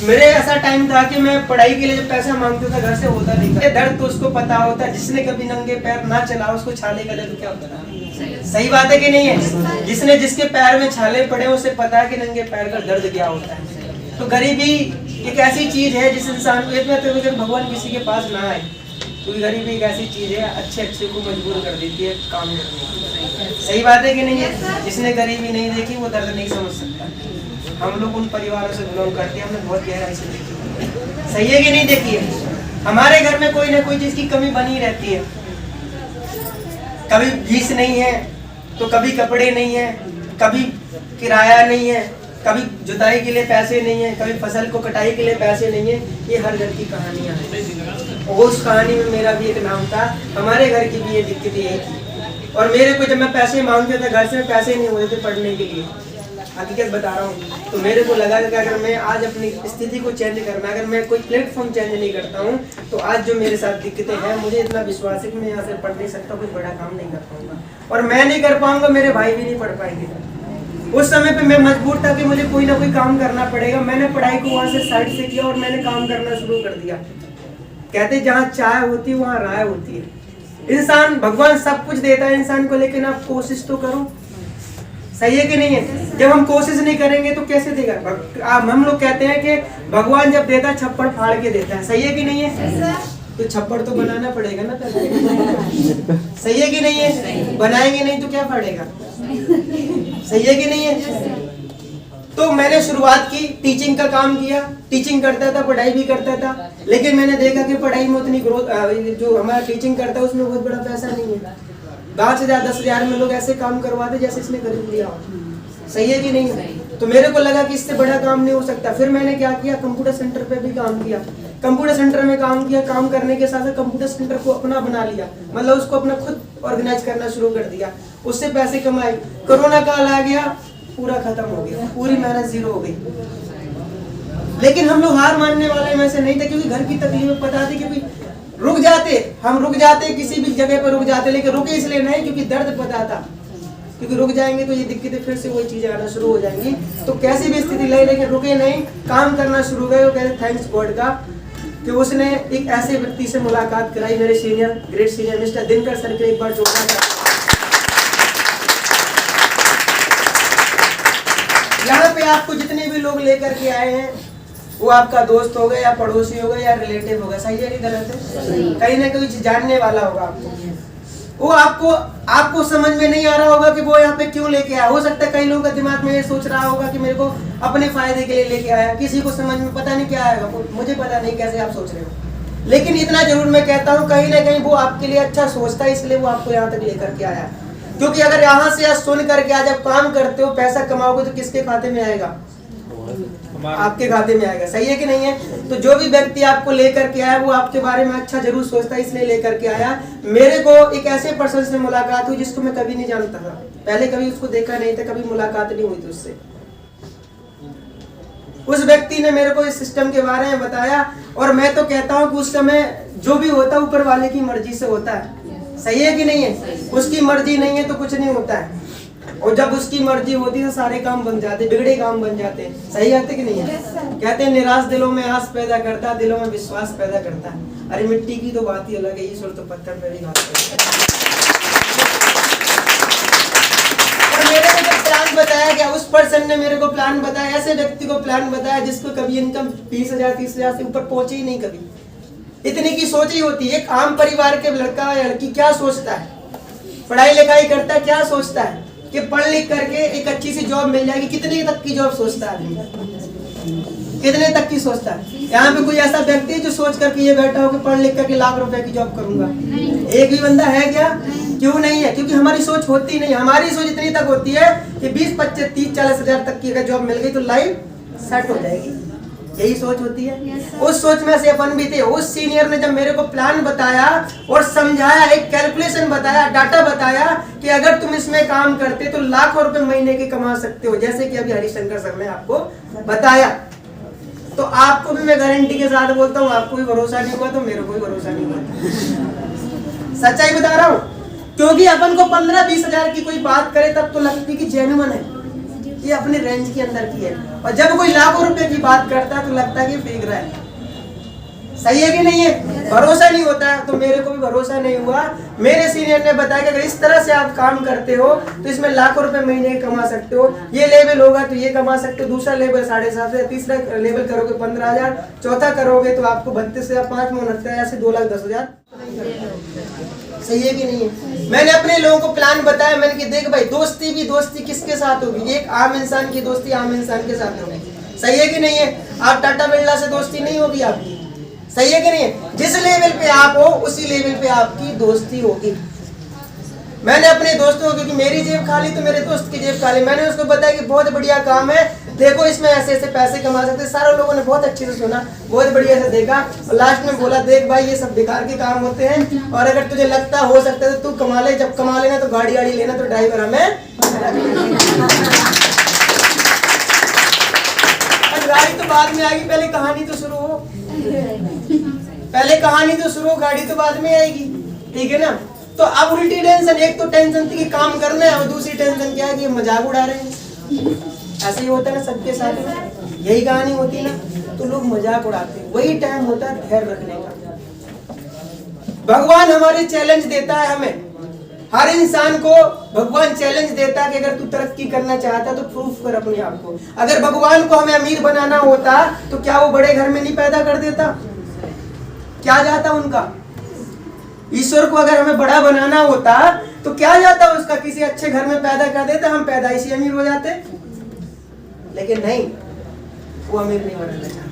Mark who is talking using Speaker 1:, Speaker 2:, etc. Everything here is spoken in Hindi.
Speaker 1: मेरे ऐसा टाइम था कि मैं पढ़ाई के लिए जब पैसा मांगता था घर से होता नहीं था। दर्द तो उसको पता होता है, जिसने कभी नंगे पैर ना चला उसको छाले का दर्द क्या होता है। सही बात है कि नहीं है? जिसने जिसके पैर में छाले पड़े उसे पता है कि नंगे पैर का दर्द क्या होता है। तो गरीबी एक ऐसी चीज है जिस इंसान को भगवान किसी के पास ना आए, क्योंकि गरीबी एक ऐसी चीज है अच्छे को मजबूर कर देती है काम करने। सही बात है कि नहीं है? जिसने गरीबी नहीं देखी वो दर्द नहीं समझ सकता। हम लोग उन परिवारों से बिलोंग करते हैं, हमने बहुत गहराई से देखी। सही है कि नहीं? देखिए, हमारे घर में कोई ना कोई चीज की कमी बनी रहती है। कभी फीस नहीं है तो कभी कपड़े नहीं है, कभी किराया नहीं है, कभी जुताई के लिए पैसे नहीं है, कभी फसल को कटाई के लिए पैसे नहीं है। ये हर घर की कहानियां हैं। और उस कहानी में मेरा भी एक नाम था। हमारे घर की भी ये दिक्कत यही थी। और मेरे को जब मैं पैसे मांगते था घर से, पैसे नहीं होते थे पढ़ने के लिए, हकीकत बता रहा हूँ। तो मेरे को लगा कि अगर मैं आज अपनी स्थिति को चेंज करना, अगर मैं कोई प्लेटफॉर्म चेंज नहीं करता हूँ तो आज जो मेरे साथ दिक्कतें हैं, मुझे इतना विश्वास है कि मैं यहाँ से पढ़ नहीं सकता, कोई बड़ा काम नहीं कर पाऊंगा। और मैं नहीं कर पाऊंगा, मेरे भाई भी नहीं पढ़ पाएंगे। उस समय पे मैं मजबूर था कि मुझे कोई ना कोई काम करना पड़ेगा। मैंने पढ़ाई को वहां से साइड से किया और मैंने काम करना शुरू कर दिया। कहते जहाँ चाय होती है वहाँ राय होती है। इंसान, भगवान सब कुछ देता है इंसान को, लेकिन आप कोशिश तो करो। सही है कि नहीं है? जब हम कोशिश नहीं करेंगे तो कैसे देगा? हम लोग कहते हैं कि भगवान जब देता है छप्पड़ फाड़ के देता है। सही है कि नहीं है? तो छप्पड़ तो बनाना पड़ेगा ना। सही है कि नहीं है? बनाएंगे नहीं तो क्या फाड़ेगा? सही है कि नहीं है? तो मैंने शुरुआत की, टीचिंग का काम किया। टीचिंग करता था, पढ़ाई भी करता था, लेकिन मैंने देखा कि पढ़ाई में उतनी ग्रोथ, जो हमारा टीचिंग करता है उसमें बहुत बड़ा पैसा नहीं है। 5,000 10,000 में लोग ऐसे काम करवाते जैसे इसने खरीद लिया हो। सही है कि नहीं है? तो मेरे को लगा कि इससे बड़ा काम नहीं हो सकता। फिर मैंने क्या किया, कंप्यूटर सेंटर पे भी काम किया। कंप्यूटर सेंटर में काम किया। काम करने के साथ कंप्यूटर सेंटर को अपना बना लिया, मतलब उसको अपना खुद ऑर्गेनाइज करना शुरू कर दिया। उससे पैसे कमाए। कोरोना काल आ गया, पूरा खत्म हो गया, पूरी मेहनत जीरो हो गई। लेकिन हम लोग हार मानने वाले में से नहीं थे, क्योंकि घर की तकलीफ पता थी। क्योंकि रुक जाते किसी भी जगह पर रुक जाते, लेकिन रुके इसलिए नहीं क्योंकि दर्द पता था। क्योंकि रुक जाएंगे तो ये दिक्कतें फिर से वही चीजें आना शुरू हो जाएंगी। तो कैसी भी स्थिति लगी, लेकिन रुके नहीं, काम करना शुरू गए। वो कहते थैंक्स गॉड का कि उसने एक ऐसे व्यक्ति से मुलाकात कराई, मेरे senior, great senior mister Dinkar sir के एक बार जोड़ना चाहता। यहाँ पे आपको जितने भी लोग लेकर के आए हैं वो आपका दोस्त होगा या पड़ोसी होगा या रिलेटिव होगा। सही है कि गलत है? कहीं ना कहीं जानने वाला होगा आपको। वो आपको समझ में नहीं आ रहा होगा कि वो यहाँ पे क्यों लेके आया। हो सकता है कई लोगों का दिमाग में ये सोच रहा होगा कि मेरे को अपने फायदे के लिए लेके आया। किसी को समझ में पता नहीं क्या आएगा, मुझे पता नहीं कैसे आप सोच रहे हो, लेकिन इतना जरूर मैं कहता हूँ कहीं ना कहीं वो आपके लिए अच्छा सोचता है, इसलिए वो आपको यहाँ तक लेकर के आया। क्योंकि अगर यहाँ से सुन करके आज आप काम करते हो, पैसा कमाओगे तो किसके खाते में आएगा? आपके खाते में आएगा। सही है कि नहीं है? तो जो भी व्यक्ति आपको लेकर के आया वो आपके बारे में अच्छा जरूर सोचता है, इसलिए लेकर के आया। मेरे को एक ऐसे पर्सन से मुलाकात हुई जिसको मैं कभी नहीं जानता था, पहले कभी उसको देखा नहीं था, कभी मुलाकात नहीं हुई थी उससे। उस व्यक्ति ने मेरे को इस सिस्टम के बारे में बताया, और मैं तो कहता हूँ कि उस समय जो भी होता है ऊपर वाले की मर्जी से होता है। सही है कि नहीं है? उसकी मर्जी नहीं है तो कुछ नहीं होता है, और जब उसकी मर्जी होती है तो सारे काम बन जाते, बिगड़े काम बन जाते हैं। सही है कि नहीं है? कहते हैं निराश दिलों में आस पैदा करता, दिलों में विश्वास पैदा करता है। अरे मिट्टी की तो बात ही अलग है, ईश्वर तो पत्थर पे भी घास करता है। और मेरे को जब प्लान बताया गया, उस पर्सन ने मेरे को प्लान बताया, ऐसे व्यक्ति को प्लान बताया जिसको कभी इनकम 20,000 30,000 से ऊपर पहुंची ही नहीं, कभी इतनी की सोच ही होती है। एक आम परिवार के लड़का या लड़की क्या सोचता है, पढ़ाई लिखाई करता है, क्या सोचता है कि पढ़ लिख करके एक अच्छी सी जॉब मिल जाएगी। कितने तक की जॉब सोचता है आदमी? कितने तक की सोचता है? यहाँ पे कोई ऐसा व्यक्ति है जो सोच करके ये बैठा हो कि पढ़ लिख करके लाख रुपए की जॉब करूंगा? एक भी बंदा है क्या? क्यों नहीं है? क्योंकि हमारी सोच होती नहीं। हमारी सोच इतनी तक होती है कि 20 25 30 40 हजार तक की अगर जॉब मिल गई तो लाइफ सेट हो जाएगी। यही सोच होती है। उस सोच में से अपन भी थे। उस सीनियर ने जब मेरे को प्लान बताया और समझाया, एक कैलकुलेशन बताया, डाटा बताया कि अगर तुम इसमें काम करते तो लाखों रुपए महीने के कमा सकते हो, जैसे कि अभी हरिशंकर सर ने आपको बताया, तो आपको भी मैं गारंटी के साथ बोलता हूँ, आपको भी भरोसा नहीं हुआ तो मेरे को भी भरोसा नहीं हुआ। सच्चाई बता रहा हूँ, क्योंकि अपन को 15-20 हजार की कोई बात करे तब तो लगती कि जेन्युइन है। ये अपने रेंज के अंदर की है। और जब कोई लाखों रुपए की बात करता है तो लगता है कि फेंक रहा है। सही है कि नहीं है? भरोसा नहीं होता है। तो मेरे को भी भरोसा नहीं हुआ। मेरे सीनियर ने बताया कि अगर इस तरह से आप काम करते हो तो इसमें लाखों रुपए महीने के कमा सकते हो। ये लेवल होगा तो ये कमा सकते हो, दूसरा लेवल 7,500, तीसरा लेवल करोगे 15,000, चौथा करोगे तो आपको 32,000, 5 में 69,000 से 2,10,000। सही है कि नहीं है? मैंने अपने लोगों को प्लान बताया। मैंने कि देख भाई, दोस्ती भी दोस्ती किसके साथ होगी? एक आम इंसान की दोस्ती आम इंसान के साथ होगी। सही है कि नहीं है? आप टाटा बिरला से दोस्ती नहीं होगी आपकी। सही है कि नहीं है? जिस लेवल पे आप हो उसी लेवल पे आपकी दोस्ती होगी। मैंने अपने दोस्तों को, क्योंकि मेरी जेब खाली तो मेरे दोस्त की जेब खाली, मैंने उसको बताया कि बहुत बढ़िया काम है, देखो इसमें ऐसे ऐसे पैसे कमा सकते हैं। सारे लोगों ने बहुत अच्छे से सुना, बहुत बढ़िया से देखा और लास्ट में बोला देख भाई ये सब बेकार के काम होते हैं और अगर तुझे लगता हो सकता है तो तू कमा ले, जब कमा लेना तो गाड़ी वाड़ी लेना, तो ड्राइवर हमें गाड़ी तो बाद में आएगी, पहले कहानी तो शुरू हो, पहले कहानी तो शुरू हो, गाड़ी तो बाद में आएगी। ठीक है ना? तो अब उल्टी टेंशन, एक तो टेंशन थी कि काम करना है और दूसरी टेंशन क्या है कि मजाक उड़ा रहे हैं। ऐसे ही होता है ना सबके साथ में, यही कहानी होती है ना, तो लोग मजाक उड़ाते हैं। वही टाइम होता है धैर्य रखने का। भगवान हमारे चैलेंज देता है हमें, हर इंसान को भगवान चैलेंज देता है कि अगर तू तरक्की करना चाहता तो प्रूफ कर अपने आप को। अगर भगवान को हमें अमीर बनाना होता तो क्या वो बड़े घर में नहीं पैदा कर देता? क्या जाता उनका? ईश्वर को अगर हमें बड़ा बनाना होता तो क्या जाता उसका? किसी अच्छे घर में पैदा कर देता, हम पैदाइशी अमीर हो जाते। लेकिन नहीं, वो अमीर नहीं बनना चाहता।